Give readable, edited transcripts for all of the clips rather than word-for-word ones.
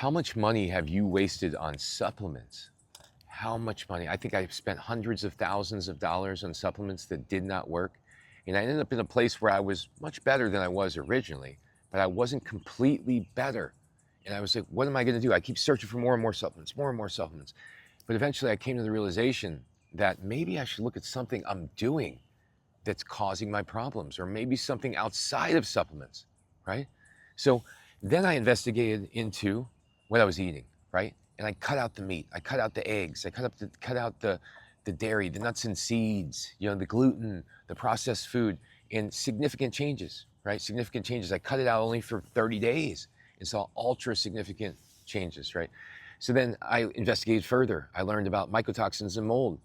How much money have you wasted on supplements? How much money? I think I've spent hundreds of thousands of dollars on supplements that did not work. And I ended up in a place where I was much better than I was originally, but I wasn't completely better. And I was like, what am I going to do? I keep searching for more and more supplements, more and more supplements. But eventually I came to the realization that maybe I should look at something I'm doing that's causing my problems, or maybe something outside of supplements, right? So then I investigated into what I was eating, right? And I cut out the meat, I cut out the eggs, I cut out the dairy, the nuts and seeds, the gluten, the processed food, and significant changes, right? Significant changes. I cut it out only for 30 days and saw ultra significant changes, right? So then I investigated further. I learned about mycotoxins and mold,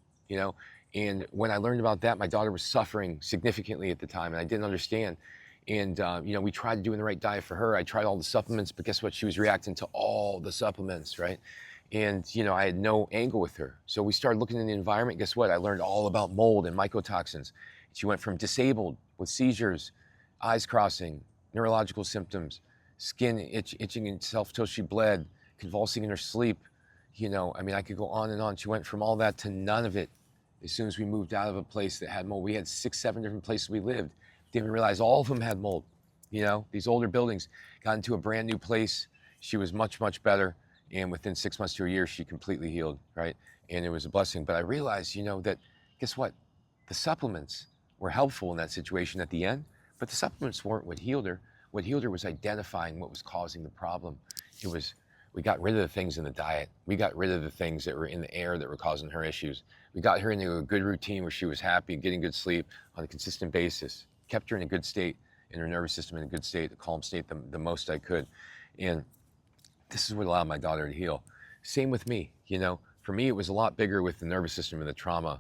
and when I learned about that, my daughter was suffering significantly at the time, and I didn't understand. And, we tried doing the right diet for her. I tried all the supplements, but guess what? She was reacting to all the supplements, right? And, I had no angle with her. So we started looking in the environment. Guess what? I learned all about mold and mycotoxins. She went from disabled with seizures, eyes crossing, neurological symptoms, skin itching itself till she bled, convulsing in her sleep. I could go on and on. She went from all that to none of it as soon as we moved out of a place that had mold. We had 6, 7 different places we lived. Didn't even realize all of them had mold. These older buildings. Got into a brand new place. She was much, much better. And within 6 months to a year, she completely healed, right? And it was a blessing. But I realized, that, guess what? The supplements were helpful in that situation at the end, but the supplements weren't what healed her. What healed her was identifying what was causing the problem. We got rid of the things in the diet. We got rid of the things that were in the air that were causing her issues. We got her into a good routine where she was happy, getting good sleep on a consistent basis. Kept her in a good state, in her nervous system in a good state, a calm state, the most I could. And this is what allowed my daughter to heal. Same with me, For me, it was a lot bigger with the nervous system and the trauma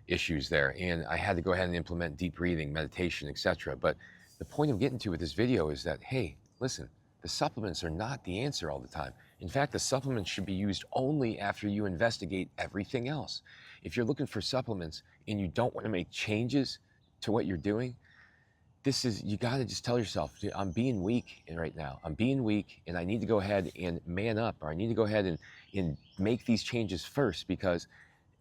issues there. And I had to go ahead and implement deep breathing, meditation, etc. But the point I'm getting to with this video is that, hey, listen, the supplements are not the answer all the time. In fact, the supplements should be used only after you investigate everything else. If you're looking for supplements and you don't want to make changes to what you're doing, you got to just tell yourself, I'm being weak right now. I'm being weak and I need to go ahead and man up, or I need to go ahead and make these changes first, because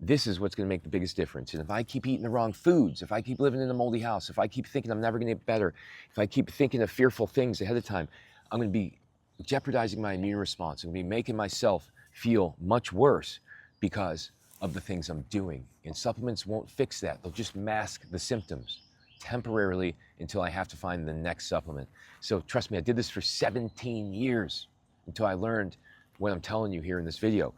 this is what's going to make the biggest difference. And if I keep eating the wrong foods, if I keep living in a moldy house, if I keep thinking I'm never going to get better, if I keep thinking of fearful things ahead of time, I'm going to be jeopardizing my immune response. I'm going to be making myself feel much worse because of the things I'm doing. And supplements won't fix that. They'll just mask the symptoms temporarily until I have to find the next supplement. So trust me, I did this for 17 years until I learned what I'm telling you here in this video.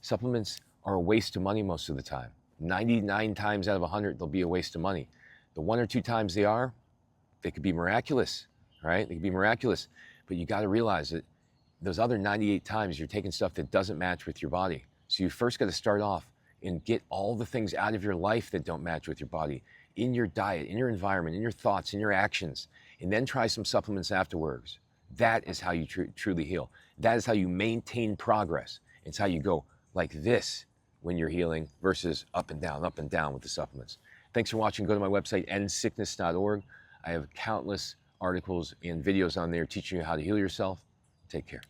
Supplements are a waste of money most of the time. 99 times out of 100, they'll be a waste of money. The 1 or 2 times they could be miraculous, right? They could be miraculous. But you got to realize that those other 98 times you're taking stuff that doesn't match with your body. So you first got to start off and get all the things out of your life that don't match with your body, in your diet, in your environment, in your thoughts, in your actions, and then try some supplements afterwards. That is how you truly heal. That is how you maintain progress. It's how you go like this when you're healing versus up and down with the supplements. Thanks for watching. Go to my website, endsickness.org. I have countless articles and videos on there teaching you how to heal yourself. Take care.